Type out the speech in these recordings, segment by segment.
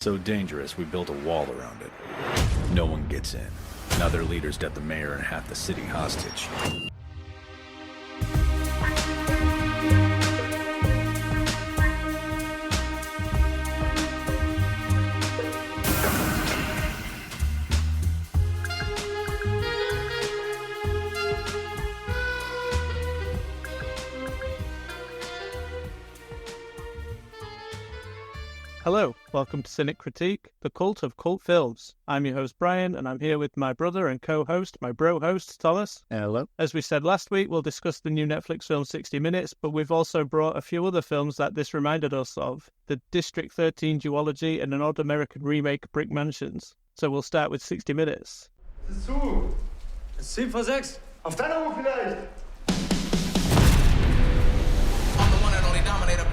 So dangerous, we built a wall around it. No one gets in. Now their leaders got the mayor and half the city hostage. Hello, welcome to Cynic Critique, the cult of cult films. I'm your host Brian, and I'm here with my brother and co-host, my bro-host, Thomas. Hello. As we said last week, we'll discuss the new Netflix film 60 Minutes, but we've also brought a few other films that this reminded us of. The District 13 Duology and an odd American remake, Brick Mansions. So we'll start with 60 Minutes. Es ist zu. Es ist 10 vor 6. Auf deiner Uhr vielleicht. I'm the one and only dominator.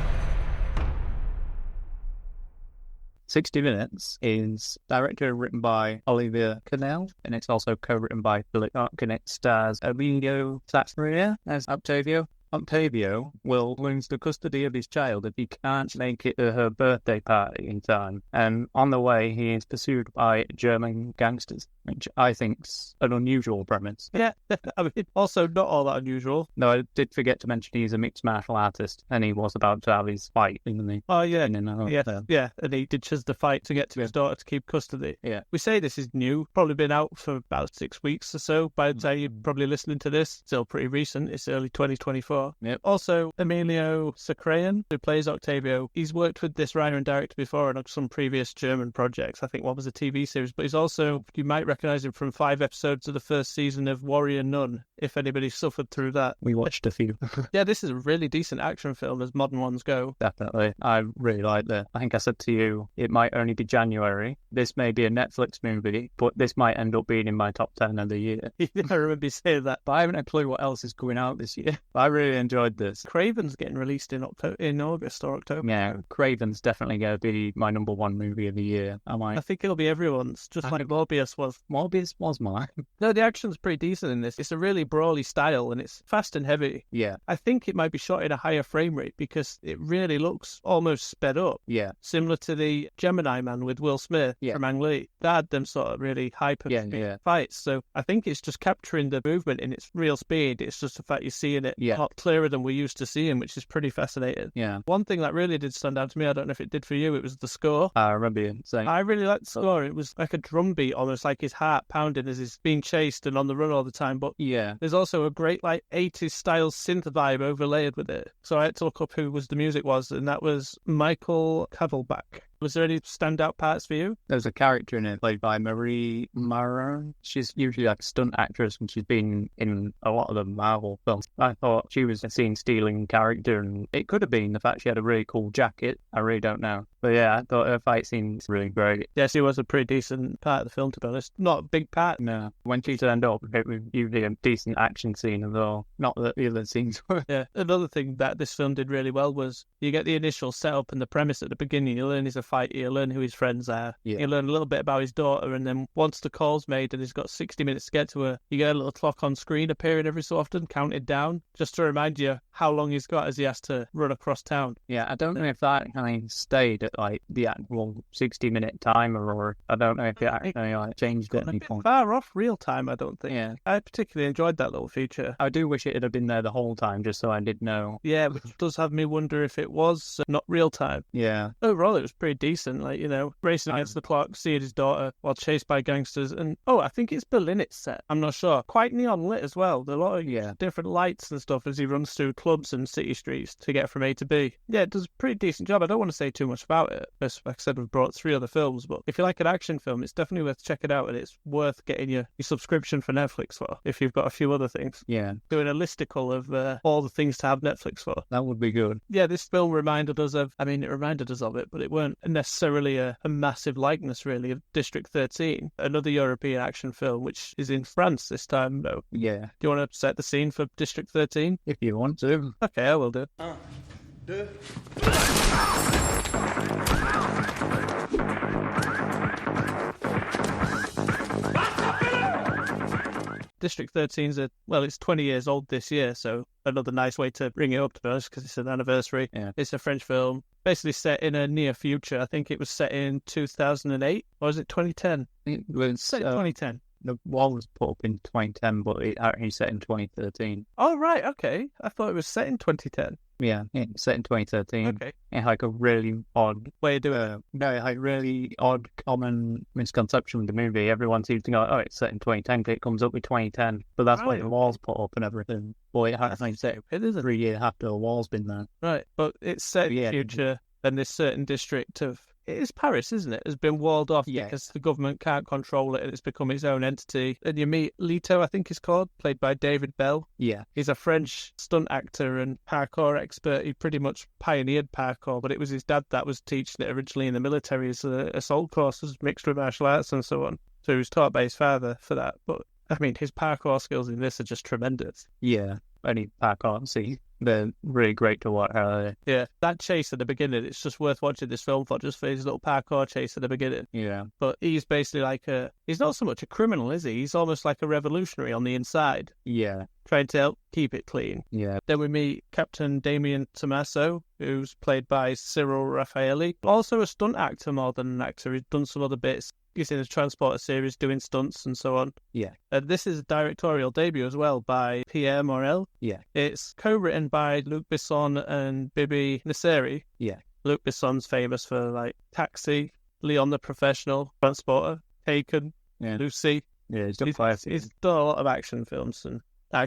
60 Minutes is directed and written by Olivier Canel, and it's also co-written by Philip Ark, and it stars Emilio Saccharia as Octavio. Octavio will lose the custody of his child if he can't make it to her birthday party in time. And on the way, he is pursued by German gangsters, which I think's an unusual premise. Yeah, I mean, also not all that unusual. No, I did forget to mention he's a mixed martial artist, and he was about to have his fight, isn't he? Oh, yeah. Yeah. Yeah, and he ditches the fight to get to his daughter to keep custody. Yeah. We say this is new, probably been out for about 6 weeks or so. By the time you're probably listening to this, still pretty recent. It's early 2024. Yep. Also, Emilio Saccharia, who plays Octavio, he's worked with this writer and director before on some previous German projects. I think one was a TV series, but he's also, you might recognise him from 5 episodes of the first season of Warrior Nun, if anybody suffered through that. We watched a few. Yeah, this is a really decent action film as modern ones go. Definitely. I really like it. I think I said to you, it might only be January. This may be a Netflix movie, but this might end up being in my top 10 of the year. I remember you saying that. But I haven't a clue what else is coming out this year. But I really enjoyed this. Craven's getting released in August or October. Yeah, Craven's definitely going to be my number one movie of the year. I think it'll be everyone's, just like Morbius was. Morbius was mine. No, the action's pretty decent in this. It's a really brawly style and it's fast and heavy. Yeah. I think it might be shot in a higher frame rate because it really looks almost sped up. Yeah. Similar to the Gemini Man with Will Smith from Ang Lee. They had them sort of really hyper fights. So I think it's just capturing the movement in its real speed. It's just the fact you're seeing it a lot clearer than we're used to seeing, which is pretty fascinating. Yeah. One thing that really did stand out to me, I don't know if it did for you, it was the score. I remember you saying. I really liked the score. It was like a drum beat, almost like his heart pounding as he's being chased and on the run all the time. But yeah, there's also a great like 80s style synth vibe overlaid with it. So I had to look up who the music was, and that was Michael Kavelbach. Was there any standout parts for you? There's a character in it played by Marie Maron. She's usually like a stunt actress, and she's been in a lot of the Marvel films. I thought she was a scene-stealing character, and it could have been the fact she had a really cool jacket. I really don't know. But yeah, I thought her fight scene's really great. Yeah, she was a pretty decent part of the film, to be honest. Not a big part. No. When she turned up, it was usually a decent action scene as well. Not that the other scenes were. Yeah. Another thing that this film did really well was you get the initial setup and the premise at the beginning. You learn he's a fighter, you learn who his friends are. Yeah. You learn a little bit about his daughter, and then once the call's made and he's got 60 minutes to get to her, you get a little clock on screen appearing every so often, counted down, just to remind you how long he's got as he has to run across town. Yeah, I don't know if that kind of stayed at like the actual 60-minute timer, or I don't know if it actually like changed at any point. Far off real time, I don't think. Yeah. I particularly enjoyed that little feature. I do wish it had been there the whole time, just so I did know. Yeah, which does have me wonder if it was not real time. Yeah. Overall, it was pretty decent. Like, you know, racing against the clock, seeing his daughter while chased by gangsters. And, I think it's Berlin it's set. I'm not sure. Quite neon lit as well. There are a lot of different lights and stuff as he runs through clubs and city streets to get from A to B. Yeah, it does a pretty decent job. I don't want to say too much about it. As like I said, we've brought 3 other films, but if you like an action film, it's definitely worth checking out, and it's worth getting your subscription for Netflix for if you've got a few other things. Yeah. Doing a listicle of all the things to have Netflix for. That would be good. Yeah, this film reminded us of it, but it weren't necessarily a massive likeness, really, of District 13, another European action film, which is in France this time, though. Yeah. Do you want to set the scene for District 13? If you want to. Okay, I will do. 1, 2. District 13's it's 20 years old this year, so another nice way to bring it up, to be honest, because it's an anniversary. Yeah. It's a French film, basically set in a near future. I think it was set in 2008, or is it 2010? It was Set in 2010. the wall was put up in 2010, but it actually set in 2013. Oh, right, okay. I thought it was set in 2010. Yeah, it's set in 2013. Okay. It had like a really odd Way of doing it. no, it had really odd common misconception with the movie. Everyone seems to go, oh, it's set in 2010 because it comes up with 2010, but that's when Right. the wall's put up and everything. But it had That's like set stupid, isn't it? 3 years after the wall's been there. Right, but it's set in Yeah. the future, and this certain district of... It is Paris, isn't it? Has been walled off Yeah. because the government can't control it and it's become its own entity. And you meet Leto, I think he's called, played by David Bell. Yeah, He's a French stunt actor and parkour expert. He pretty much pioneered parkour, but it was his dad that was teaching it originally in the military as assault courses mixed with martial arts and so on. So he was taught by his father for that. But, I mean, his parkour skills in this are just tremendous. yeah. Any parkour scene, they're really great to watch. Yeah, that chase at the beginning, it's just worth watching this film for, just for his little parkour chase at the beginning. Yeah, But he's basically like he's not so much a criminal, is he? He's almost like a revolutionary on the inside, yeah, trying to help keep it clean. yeah, Then we meet Captain Damien Tommaso, who's played by Cyril Raffaelli. Also a stunt actor more than an actor. He's done some other bits. He's in the Transporter series doing stunts and so on. yeah, And this is a directorial debut as well by Pierre Morel. yeah, It's co-written by Luc Besson and Bibi Nasseri. yeah, Luc Besson's famous for like Taxi, Leon the Professional, Transporter, Taken, yeah. Lucy. Yeah, it's done quite a few. He's done a lot of action films and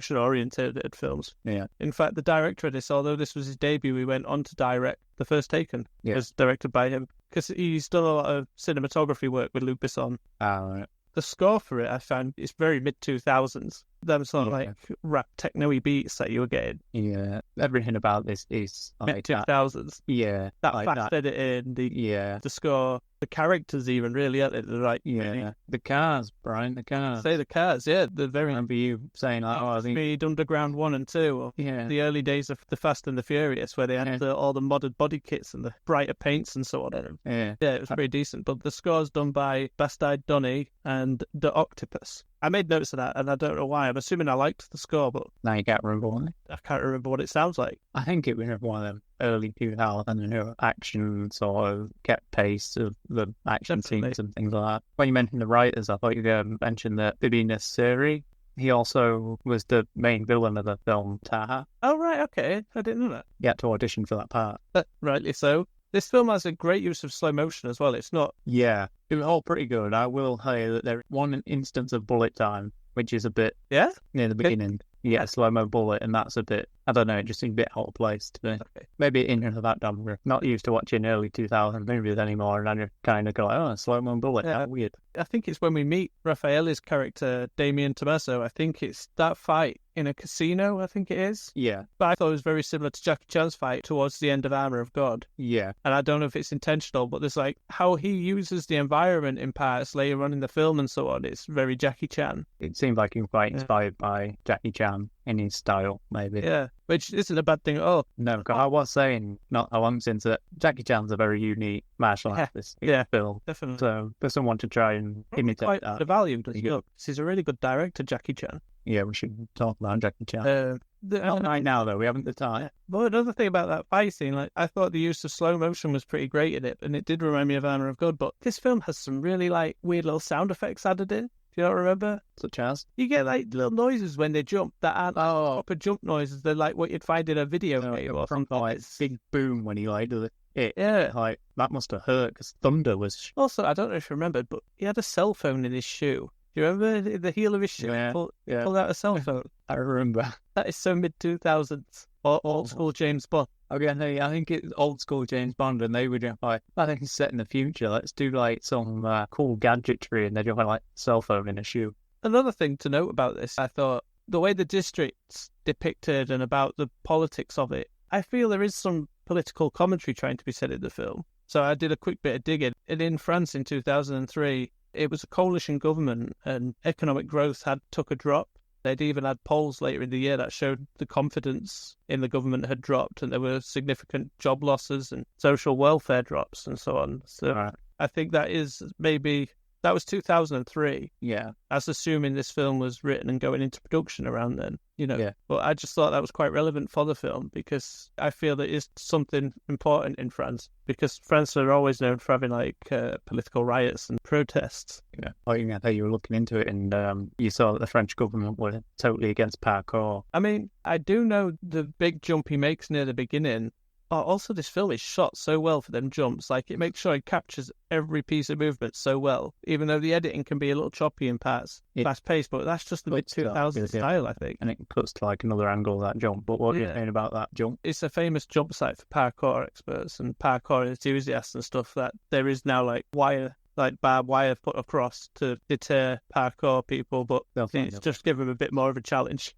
action-oriented films. Yeah, In fact, the director of this, although this was his debut, he went on to direct The First Taken. Yeah. It was directed by him because he's done a lot of cinematography work with Luc Besson. right. The score for it, I found, is very mid-2000s. Them sort of Yeah. like rap techno-y beats that you were getting. Yeah, everything about this is like that. Mid-2000s. Yeah, That like fast that. editing, Yeah, the score, the characters even really, aren't they? They're like, yeah. The cars, Brian, the cars. say the cars, yeah, they're I very remember you saying, like, oh, I think, Speed Underground 1 and 2, or yeah, the early days of The Fast and the Furious, where they had Yeah. all the modded body kits and the brighter paints and so on. yeah, Yeah, it was pretty decent. But the score's done by Bastide Donny and The Octopus. I made notes of that, and I don't know why. I'm assuming I liked the score, but now you can't remember why. I can't remember what it sounds like. I think it was one of them early 2000 action sort of kept pace of the action Definitely. scenes and things like that. When you mentioned the writers, I thought you mentioned that Bibi Nasseri. He also was the main villain of the film Taha. Oh, right, okay. I didn't know that. He had to audition for that part. Rightly so. This film has a great use of slow motion as well. It's not... Yeah, it was all pretty good. I will say that there's one instance of bullet time, which is a bit Yeah? near the beginning. You get a slow-mo bullet, and that's a bit, I don't know, it just seemed a bit out of place to me. Okay. Maybe into that dumb. We're not used to watching early 2000 movies anymore, and I just kind of go, oh, a slow-mo bullet, Yeah. how weird. I think it's when we meet Raffaelli's character, Damien Tommaso. I think it's that fight in a casino, I think it is. Yeah, But I thought it was very similar to Jackie Chan's fight towards the end of Armour of God. yeah, And I don't know if it's intentional, but there's like how he uses the environment in parts later on in the film and so on. It's very Jackie Chan. it seemed like he was quite Yeah. inspired by Jackie Chan in his style, maybe. Yeah, which isn't a bad thing at all. No, 'cause I was saying not how long since that Jackie Chan's a very unique martial Yeah, artist yeah. film. Definitely. So for someone to try and imitate Quite that, undervalued as Yeah. well. He's a really good director, Jackie Chan. yeah, we should talk about Jackie Chan. Not And- right now, though. We haven't the time. Yeah. But another thing about that fight scene, like I thought the use of slow motion was pretty great in it, and it did remind me of Armour of God. But this film has some really like weird little sound effects added in. Do you not remember? Such as? You get like little noises when they jump that aren't Oh, proper jump noises. They're like what you'd find in a video game or something. like big boom when he like does it. Yeah. Like that must have hurt because thunder was. Also, I don't know if you remembered, but he had a cell phone in his shoe. Do you remember the heel of his shoe? Yeah, yeah. Pulled out a cell phone. I remember. That is so mid-2000s or old school James Bond. Again, I think it's old school James Bond, and they were just like, I think it's set in the future. Let's do like some cool gadgetry, and they're just like cell phone in a shoe. Another thing to note about this, I thought the way the district's depicted and about the politics of it, I feel there is some political commentary trying to be said in the film. So I did a quick bit of digging. And in France in 2003, it was a coalition government and economic growth took a drop. They'd even had polls later in the year that showed the confidence in the government had dropped and there were significant job losses and social welfare drops and so on. So Right. I think that is maybe That was 2003. Yeah. That's assuming this film was written and going into production around then, Yeah. But I just thought that was quite relevant for the film because I feel that it's something important in France because France are always known for having like political riots and protests. Yeah. Oh, yeah, you were looking into it and you saw that the French government were totally against parkour. I mean, I do know the big jump he makes near the beginning. Oh, also, this film is shot so well for them jumps. Like, it makes sure it captures every piece of movement so well, even though the editing can be a little choppy in parts, fast-paced, but that's just the mid 2000s style, I think. And it cuts to like another angle of that jump. But what are you saying about that jump? It's a famous jump site for parkour experts and parkour enthusiasts and stuff that there is now like barbed wire put across to deter parkour people, but it's just give them a bit more of a challenge.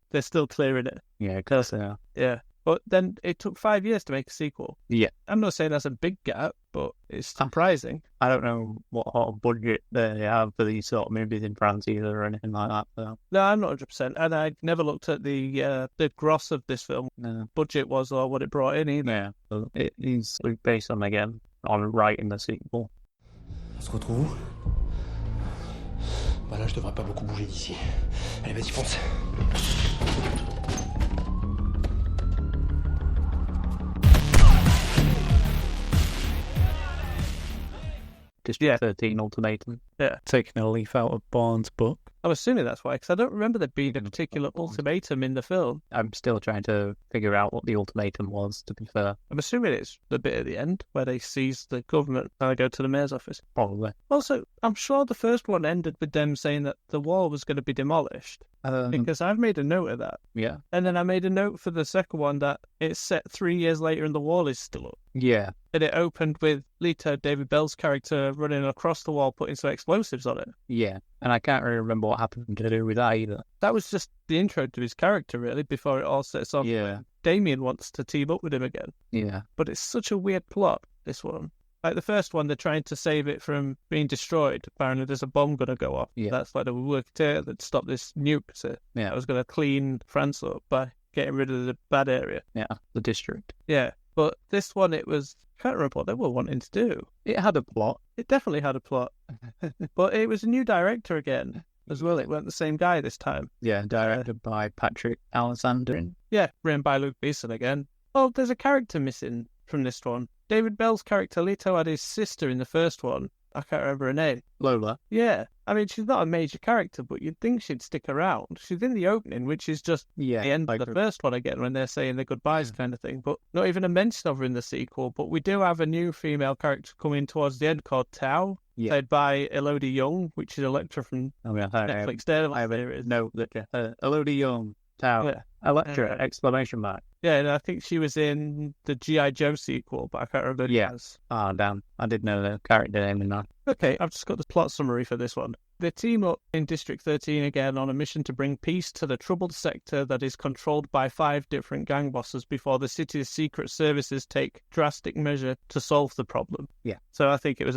They're still clearing it. Yeah, of course they are. Yeah. But then it took 5 years to make a sequel. Yeah. I'm not saying that's a big gap, but it's surprising. I don't know what sort of budget they have for these sort of movies in France either or anything like that. So. No, I'm not 100%. And I never looked at the gross of this film. No. Budget was or what it brought in either. Yeah. So it is based on writing the sequel. On se retrouve où? Bah là, je devrais pas beaucoup bouger d'ici. Allez, vas-y, fonce. District 13 Ultimatum. Yeah. Taking a leaf out of Bourne's book. I'm assuming that's why, because I don't remember there being a particular ultimatum in the film. I'm still trying to figure out what the ultimatum was, to be fair. I'm assuming it's the bit at the end where they seize the government and they go to the mayor's office. Probably. Also, I'm sure the first one ended with them saying that the wall was going to be demolished. Because I've made a note of that. Yeah. And then I made a note for the second one that it's set 3 years later and the wall is still up. Yeah. And it opened with Leto, David Bell's character, running across the wall, putting some explosives on it. Yeah. And I can't really remember what happened to do with that either. That was just the intro to his character, really, before it all sets off. Yeah. Damien wants to team up with him again. Yeah. But it's such a weird plot, this one. Like the first one, they're trying to save it from being destroyed. Apparently, there's a bomb going to go off. Yeah. That's why they were working together to stop this nuke. So yeah. I was going to clean France up by getting rid of the bad area. Yeah, the district. Yeah. But this one, I can't remember what they were wanting to do. It had a plot. It definitely had a plot. But it was a new director again as well. It weren't the same guy this time. Yeah, directed by Patrick Alexander. Yeah, written by Luke Besson again. Oh, there's a character missing from this one. David Bell's character, Leto, had his sister in the first one. I can't remember her name. Lola. Yeah. I mean, she's not a major character, but you'd think she'd stick around. She's in the opening, which is just the end of the first one again, when they're saying their goodbyes kind of thing. But not even a mention of her in the sequel. But we do have a new female character coming towards the end called Tao, played by Elodie Young, which is a lecturer from Netflix. I have a note that Elodie Young, Tao, a lecturer, exclamation mark. Yeah, and I think she was in the G.I. Joe sequel, but I can't remember who it was. Ah, damn. I did know the character name in that. Okay, I've just got the plot summary for this one. They team up in District 13 again on a mission to bring peace to the troubled sector that is controlled by 5 different gang bosses before the city's secret services take drastic measure to solve the problem. Yeah. So I think it was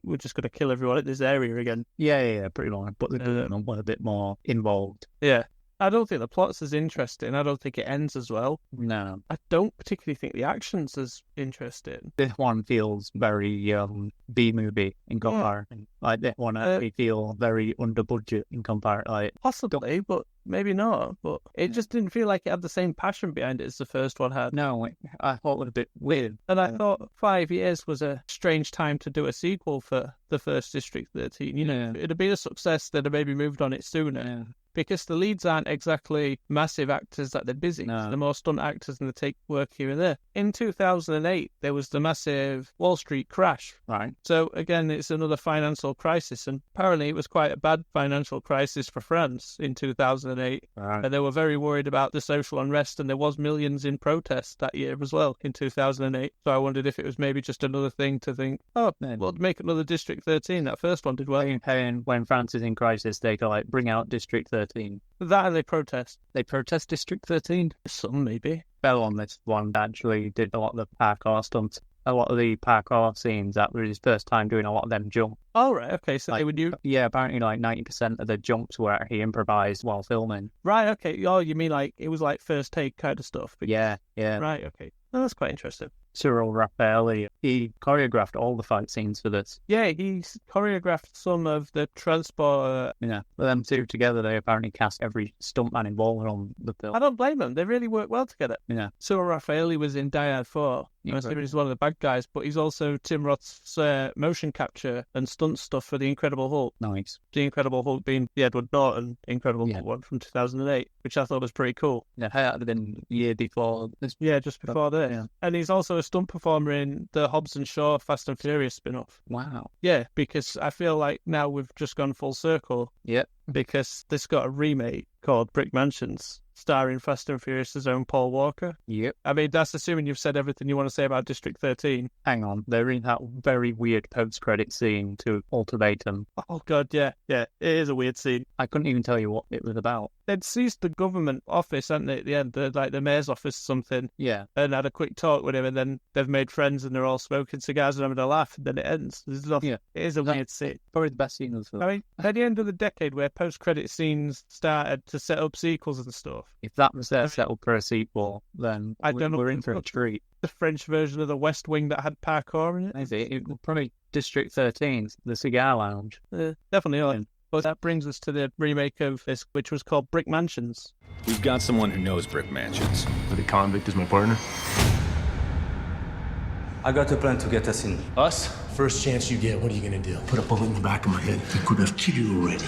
we're just going to kill everyone in this area again. Yeah, pretty much. But they're a bit more involved. Yeah. I don't think the plot's as interesting. I don't think it ends as well. No. I don't particularly think the action's as interesting. This one feels very B-movie in comparison. Like, this one actually feels very under budget in comparison. Like, possibly, but maybe not. But it just didn't feel like it had the same passion behind it as the first one had. No, I thought it was a bit weird. And I thought 5 years was a strange time to do a sequel for the first District 13. It'd have been a success, they'd have maybe moved on it sooner. Yeah. Because the leads aren't exactly massive actors that they're busy. No. They're more stunt actors and they take work here and there. In 2008, there was the massive Wall Street crash. Right. So, again, it's another financial crisis. And apparently it was quite a bad financial crisis for France in 2008. Right. And they were very worried about the social unrest. And there was millions in protest that year as well in 2008. So I wondered if it was maybe just another thing to think, we'll make another District 13. That first one did well. And when France is in crisis, they go like, bring out District 13. That and they protest. They protest District 13? Some, maybe. Bell on this one actually did a lot of the parkour stunts. A lot of the parkour scenes, that was his first time doing a lot of them jump. Oh, right, okay, so they would do... Yeah, apparently like 90% of the jumps were he improvised while filming. Right, okay. Oh, you mean like, it was like first take kind of stuff? Yeah. Right, okay. Oh, that's quite interesting. Cyril Raffaelli. He choreographed all the fight scenes for this. Yeah, he's choreographed some of the transport. Yeah, but them two together, they apparently cast every stuntman involved on the film. I don't blame them. They really work well together. Yeah. Cyril Raffaelli was in Die Hard 4. Yeah, I assume he's one of the bad guys, but he's also Tim Roth's motion capture and stunt stuff for The Incredible Hulk. Nice. The Incredible Hulk being the Edward Norton Incredible Hulk one from 2008, which I thought was pretty cool. Yeah, that would have been the year before this. Yeah, just before this. Yeah. And he's also a stunt performer in the Hobbs and Shaw Fast and Furious spin-off. Wow. Yeah, because I feel like now we've just gone full circle. Yep. Because this got a remake called Brick Mansions, starring Fast and Furious' own Paul Walker. Yep. I mean, that's assuming you've said everything you want to say about District 13. Hang on, they're in that very weird post-credit scene to Ultimatum. Oh, God, yeah. Yeah, it is a weird scene. I couldn't even tell you what it was about. They'd seized the government office, hadn't they, at the end, like the mayor's office or something, Yeah. and had a quick talk with him, and then they've made friends and they're all smoking cigars and having a laugh, and then it ends. There's nothing. Yeah. It is a weird scene. Probably the best scene of the film. I mean, at the end of the decade where post-credit scenes started to set up sequels and stuff, If that was their setup for a sequel, then I don't know we're what in it's for a called. treat. the French version of the West Wing that had parkour in it. Maybe. It was probably District 13, the cigar lounge. Definitely on. But that brings us to the remake of this, which was called Brick Mansions. We've got someone who knows brick mansions. The convict is my partner. I got a plan to get us in. Us? First chance you get, what are you gonna do? Put a bullet in the back of my head. I could have killed you already.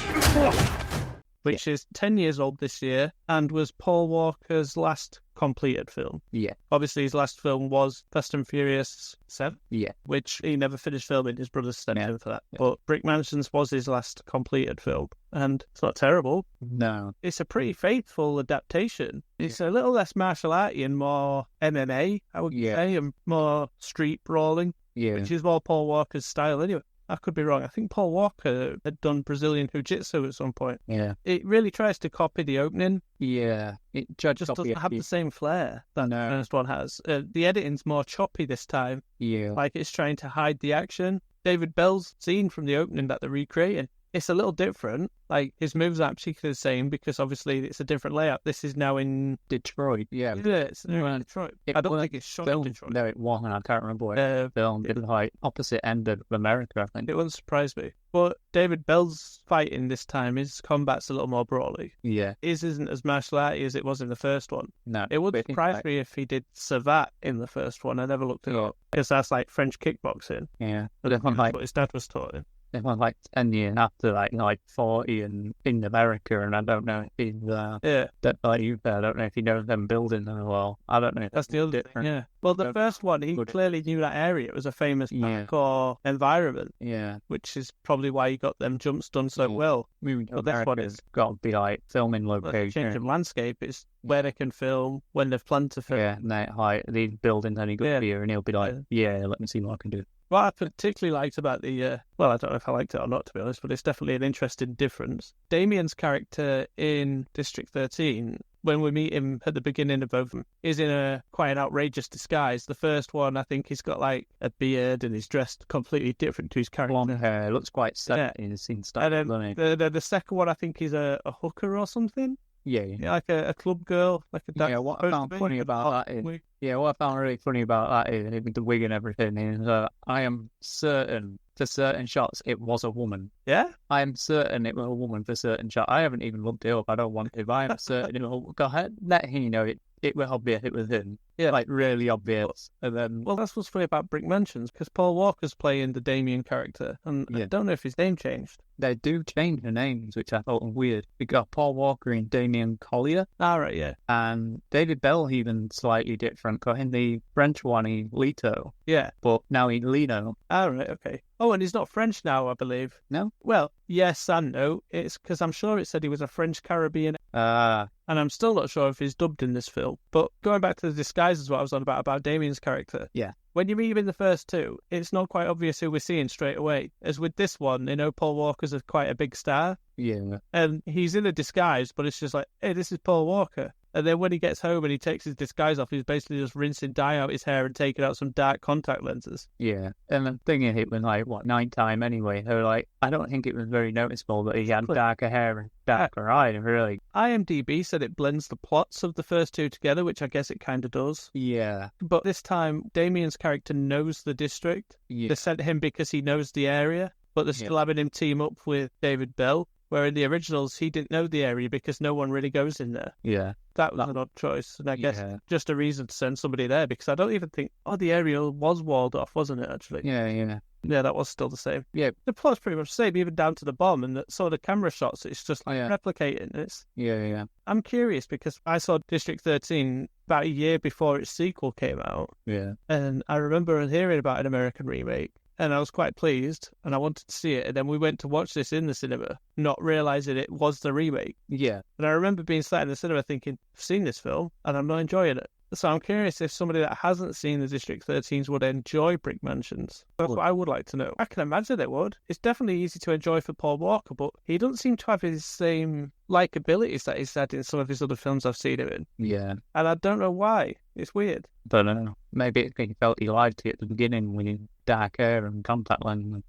Which is 10 years old this year and was Paul Walker's last completed film. Yeah. Obviously, his last film was Fast and Furious 7, Yeah. which he never finished filming. His brother stepped Yeah. in for that. Yeah. But Brick Mansions was his last completed film, and it's not terrible. No. It's a pretty faithful adaptation. It's a little less martial arty and more MMA, I would Yeah. say, and more street brawling, Yeah. which is more Paul Walker's style anyway. I could be wrong. I think Paul Walker had done Brazilian Jiu-Jitsu at some point. Yeah. It really tries to copy the opening. Yeah. It Just doesn't have the same flair that the first one has. The editing's more choppy this time. Yeah. Like it's trying to hide the action. David Bell's scene from the opening that they're recreating, it's a little different. Like his moves aren't particularly the same because obviously it's a different layout. This is now in Detroit. Yeah. it's in Detroit. I don't think it's shot in filmed, Detroit. No, it wasn't. I can't remember what it filmed. It was like opposite end of America, I think. It wouldn't surprise me. But David Bell's fighting this time, his combat's a little more brawly. Yeah. His isn't as martial arty as it was in the first one. No. It would but in surprise fact- me if he did Savat in the first one. I never looked it Yeah. up. Because that's like French kickboxing. Yeah. But That's everyone like what his dad was taught him. everyone like 10 years after like 40 and in America, and I don't know if he's Yeah, that like you said, I don't know if he knows them buildings as well. I don't know. that's the other thing. different. Yeah. Well, the Don't- first one, he Good. clearly knew that area. It was a famous Yeah. parkour environment, Yeah. which is probably why he got them jumps done so Yeah. well. Moving to But this one America's is- got to be like filming Well, it's a location. change of landscape. It's where they can film, when they've planned to film. Yeah, and they like these buildings only good Yeah. here, and he'll be like, yeah, let me see what I can do. What I particularly liked about the, well, I don't know if I liked it or not, to be honest, but it's definitely an interesting difference. Damien's character in District 13, when we meet him at the beginning of both of them, is in a quite an outrageous disguise. The first one, I think he's got like a beard and he's dressed completely different to his character. Blonde hair, looks quite set Yeah. in the scene style, And doesn't then he? the second one, I think he's a hooker or something. Yeah. Yeah, like a club girl, like a Yeah, what I found funny about that is, what I found really funny about that is, with the wig and everything, is I am certain, for certain shots, it was a woman. Yeah? I am certain it was a woman for certain shots. I haven't even looked it up, I don't want to, but I am certain it was, go ahead, let him know it was obvious it was him. Yeah. Like, really obvious. And then, Well, that's what's funny about Brick Mansions, because Paul Walker's playing the Damien character, and I Yeah. don't know if his name changed. they do change the names, which I thought was weird. We got Paul Walker and Damien Collier, Ah, right, yeah. and David Bell even slightly different, because in the French one, he's Lito, Yeah. but now he's Lino. Ah, right, okay. Oh, and he's not French now, I believe. No? Well, yes and no. It's because I'm sure it said he was a French Caribbean, and I'm still not sure if he's dubbed in this film. But going back to the disguise is what I was on about Damien's character. Yeah. When you meet him in the first two, it's not quite obvious who we're seeing straight away. As with this one, Paul Walker's quite a big star, Yeah. and he's in a disguise, but it's just like, hey, this is Paul Walker. And then when he gets home and he takes his disguise off, he's basically just rinsing dye out his hair and taking out some dark contact lenses. Yeah. And the thing is, it was like, nighttime anyway. So, like, I don't think it was very noticeable that he had darker hair and darker eyes, really. IMDb said it blends the plots of the first two together, which I guess it kind of does. Yeah. But this time, Damien's character knows the district. Yeah. They sent him because he knows the area, but they're still having him team up with David Bell, where in the originals, he didn't know the area because no one really goes in there. Yeah. That was an odd choice, and I guess just a reason to send somebody there, because I don't even think, the area was walled off, wasn't it, actually? Yeah. Yeah, that was still the same. Yeah. The plot's pretty much the same, even down to the bomb, and some of the camera shots, it's just replicating this. Yeah. I'm curious, because I saw District 13 about a year before its sequel came out, Yeah. and I remember hearing about an American remake, and I was quite pleased, and I wanted to see it, and then we went to watch this in the cinema, not realising it was the remake. Yeah. And I remember being sat in the cinema thinking, I've seen this film, and I'm not enjoying it. So I'm curious if somebody that hasn't seen the District 13s would enjoy Brick Mansions. That's what I would like to know. I can imagine they would. It's definitely easy to enjoy for Paul Walker, but he doesn't seem to have his same likabilities that he's had in some of his other films I've seen him in. Yeah. And I don't know why. It's weird. Don't know. Maybe he felt he lied to you at the beginning with his dark hair and contact lens.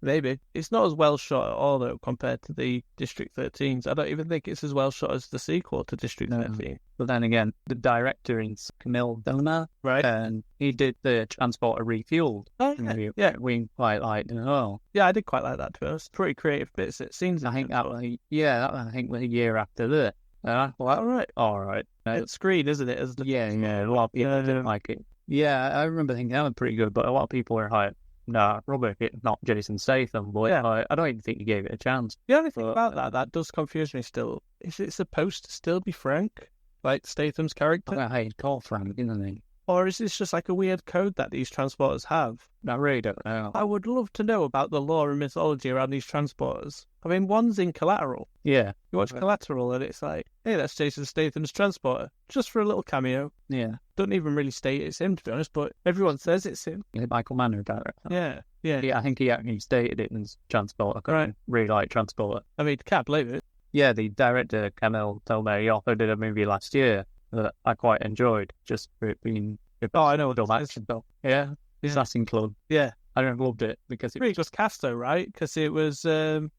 Maybe. It's not as well shot at all, though, compared to the District 13s. I don't even think it's as well shot as the sequel to District 13. But then again, the director is Camille Dona, Right. and he did the Transporter Refueled. Oh, yeah. We quite liked it as well. Yeah, I did quite like that, to be honest. Pretty creative bits. It seems. I think that was, I think was a year after that. And I thought, all right. It's Screen, isn't it? Yeah, a lot of people didn't like it. Yeah, I remember thinking that was pretty good, but a lot of people were like, nah, rubbish, it's not Jason Statham, but I don't even think he gave it a chance. The only thing about that does confuse me still. Is it supposed to still be Frank? Like Statham's character? Well, hey, he's called Frank, isn't he? Or is this just like a weird code that these transporters have? I really don't know. I would love to know about the lore and mythology around these transporters. I mean, one's in Collateral. Yeah. You watch Collateral and it's like, hey, that's Jason Statham's transporter. Just for a little cameo. Yeah. Don't even really state it's him, to be honest, but everyone says it's him. Yeah, Michael Mann director. Yeah. Yeah, I think he actually stated it as Transporter. I really like Transporter. I mean, can't believe it. Yeah, the director, Camille Dona, he also did a movie last year that I quite enjoyed, just for it being I know what dumb action film. Yeah. Assassin Club. Yeah. I loved it because it was just cast though, right? Because it was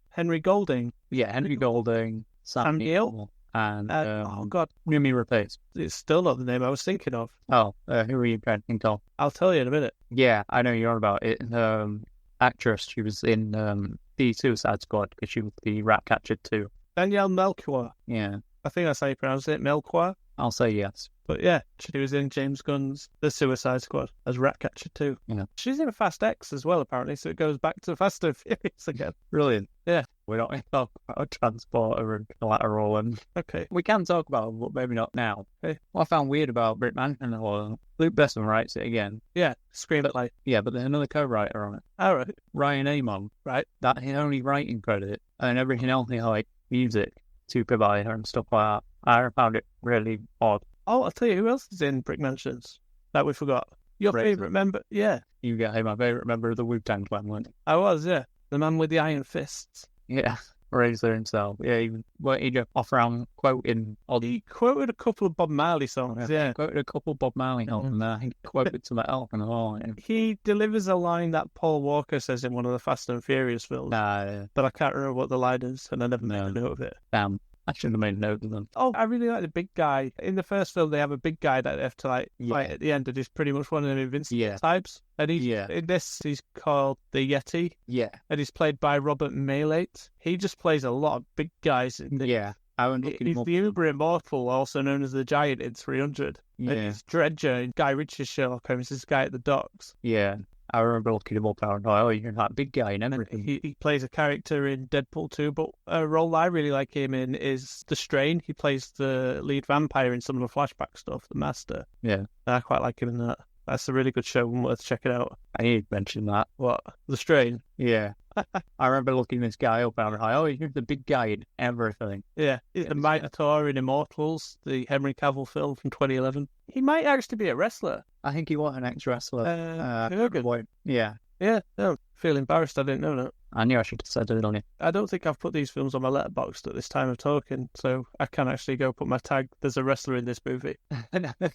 Henry Golding. Yeah, Henry Golding, Sam Neill, and oh god, Mimi Rapace. It's still not the name I was thinking of. Oh, who are you trying to think of? I'll tell you in a minute. Yeah, I know you're about it. Actress, she was in the Suicide Squad because she was the Ratcatcher too. Danielle Melchior. Yeah, I think that's how you pronounce it, Melchior. I'll say yes. But yeah, she was in James Gunn's The Suicide Squad as Ratcatcher too. Yeah. She's in Fast X as well, apparently, so it goes back to Fast and Furious again. Brilliant. Yeah. We don't talk about Transporter and Collateral, and we can talk about it, but maybe not now. Okay. What I found weird about Brick Mansion was Luke Besson writes it again. Yeah, screenplay. Yeah, but there's another co-writer on it. All right. Ryan Amon. Right. That's his only writing credit, and everything else is like music, supervisor and stuff like that. I found it really odd. Oh, I'll tell you who else is in Brick Mansions that we forgot. Your favourite member? Yeah. You got him, my favourite member of the Wu-Tang Clan, weren't you? I was, yeah. The man with the iron fists. Yeah. Razor himself. Yeah, he just off around quoting. He quoted a couple of Bob Marley songs, yeah. He quoted a couple of Bob Marley songs, and I think he quoted some else and all. Yeah. He delivers a line that Paul Walker says in one of the Fast and Furious films. But I can't remember what the line is, and I never made a note of it. Damn. I should have made a note of them. Oh, I really like the big guy. In the first film, they have a big guy that they have to fight at the end, and he's pretty much one of them invincible types. And in this, he's called the Yeti. Yeah. And he's played by Robert Maylate. He just plays a lot of big guys. He's the Uber Immortal, also known as the Giant in 300. Yeah. And he's Dredger and Guy Ritchie's Sherlock Holmes, this guy at the docks. Yeah. I remember looking him up and I was like, oh, you're that big guy and everything. He plays a character in Deadpool 2, but a role I really like him in is The Strain. He plays the lead vampire in some of the flashback stuff, The Master. Yeah. I quite like him in that. That's a really good show and worth checking out. I need to mention that. What? The Strain? Yeah. I remember looking this guy up and I was like, oh, you're the big guy in everything. Yeah. He's the Minotaur in Immortals, the Henry Cavill film from 2011. He might actually be a wrestler. I think he was an ex-wrestler. Hogan. Yeah. Yeah. No, feel embarrassed I didn't know that. I knew I should have said it on it. I don't think I've put these films on my letterbox at this time of talking, so I can actually go put my tag. There's a wrestler in this movie.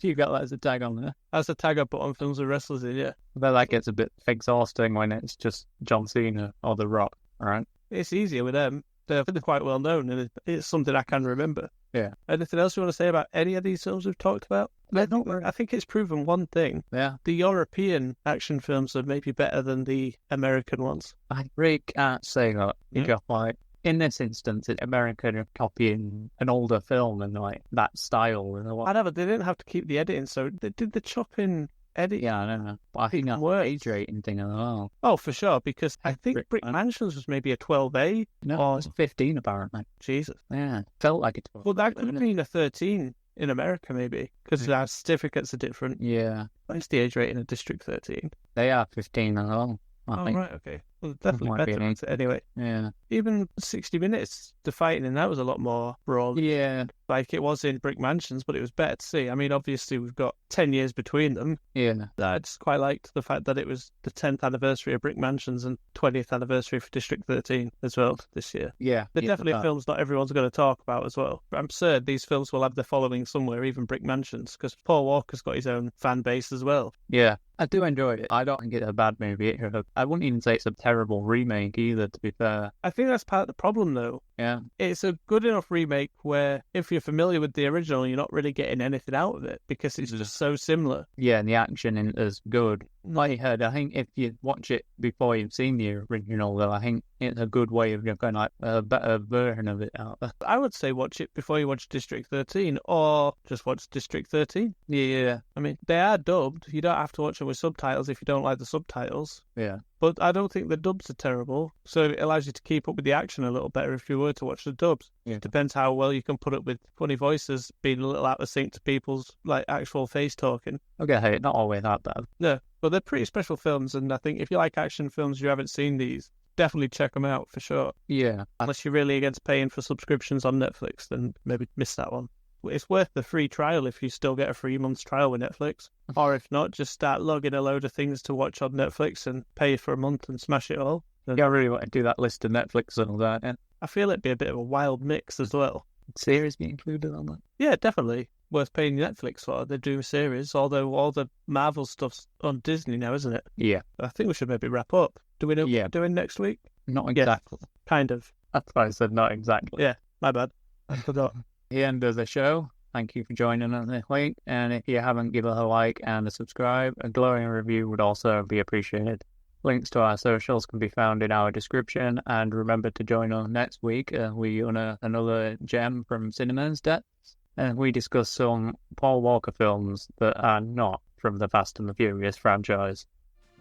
You got that as a tag on there. That's a tag I put on films with wrestlers in, yeah. But that gets a bit exhausting when it's just John Cena or The Rock, right? It's easier with them. They're quite well known, and it's something I can remember. Yeah. Anything else you want to say about any of these films we've talked about? I think it's proven one thing. Yeah. The European action films are maybe better than the American ones. I really can't say that. Because, like, in this instance, America are copying an older film and, like, that style. And I know, but they didn't have to keep the editing, so they did the chopping edit. Yeah, I don't know. But I think that age rating thing as well. Oh, for sure, because I think Brick Mansions was maybe a 12A. No, or... it's 15 apparently. Jesus. Yeah, felt like it. Well, that could have been a 13 in America, maybe, because our certificates are different. Yeah. What's the age rating of District 13? They are 15 as well, I think. Right, okay. Well, definitely Might be better an anyway. Yeah. Even 60 Minutes, the fighting in that was a lot more brawl. Yeah. Like it was in Brick Mansions, but it was better to see. I mean, obviously, we've got 10 years between them. Yeah. I just quite liked the fact that it was the 10th anniversary of Brick Mansions and 20th anniversary for District 13 as well this year. Yeah. They're definitely films not everyone's going to talk about as well. But I'm certain these films will have their following somewhere, even Brick Mansions, because Paul Walker's got his own fan base as well. Yeah. I do enjoy it. I don't think it's a bad movie. I wouldn't even say it's a terrible remake either, to be fair. I think that's part of the problem, though. Yeah. It's a good enough remake where if you're familiar with the original, you're not really getting anything out of it because it's just so similar. Yeah, and the action is good. Like you heard, I think if you watch it before you've seen the original, though, I think it's a good way of getting like a better version of it out there. I would say watch it before you watch District 13 or just watch District 13. Yeah. I mean, they are dubbed. You don't have to watch them with subtitles if you don't like the subtitles. Yeah. But I don't think the dubs are terrible, so it allows you to keep up with the action a little better if you were to watch the dubs. Yeah. It depends how well you can put up with funny voices being a little out of sync to people's like actual face talking. Okay, hey, not always that bad. No, but they're pretty special films, and I think if you like action films, you haven't seen these, definitely check them out for sure. Yeah. Unless you're really against paying for subscriptions on Netflix, then maybe miss that one. It's worth the free trial if you still get a 3 months trial with Netflix. Or if not, just start logging a load of things to watch on Netflix and pay for a month and smash it all. Yeah, I really want to do that list of Netflix and all that. Yeah. I feel it'd be a bit of a wild mix as well. Series be included on that? Yeah, definitely. Worth paying Netflix for. They're doing series, although all the Marvel stuff's on Disney now, isn't it? Yeah. I think we should maybe wrap up. Do we know what we're doing next week? Not exactly. Yeah, kind of. That's why I said not exactly. Yeah, my bad. I forgot. The end of the show. Thank you for joining us this week. And if you haven't, give us a like and a subscribe. A glowing review would also be appreciated. Links to our socials can be found in our description. And remember to join us next week. We unearth another gem from cinema's depths. And we discuss some Paul Walker films that are not from the Fast and the Furious franchise.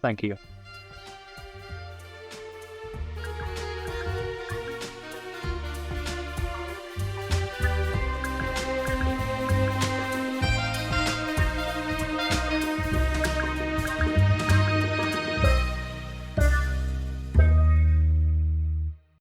Thank you.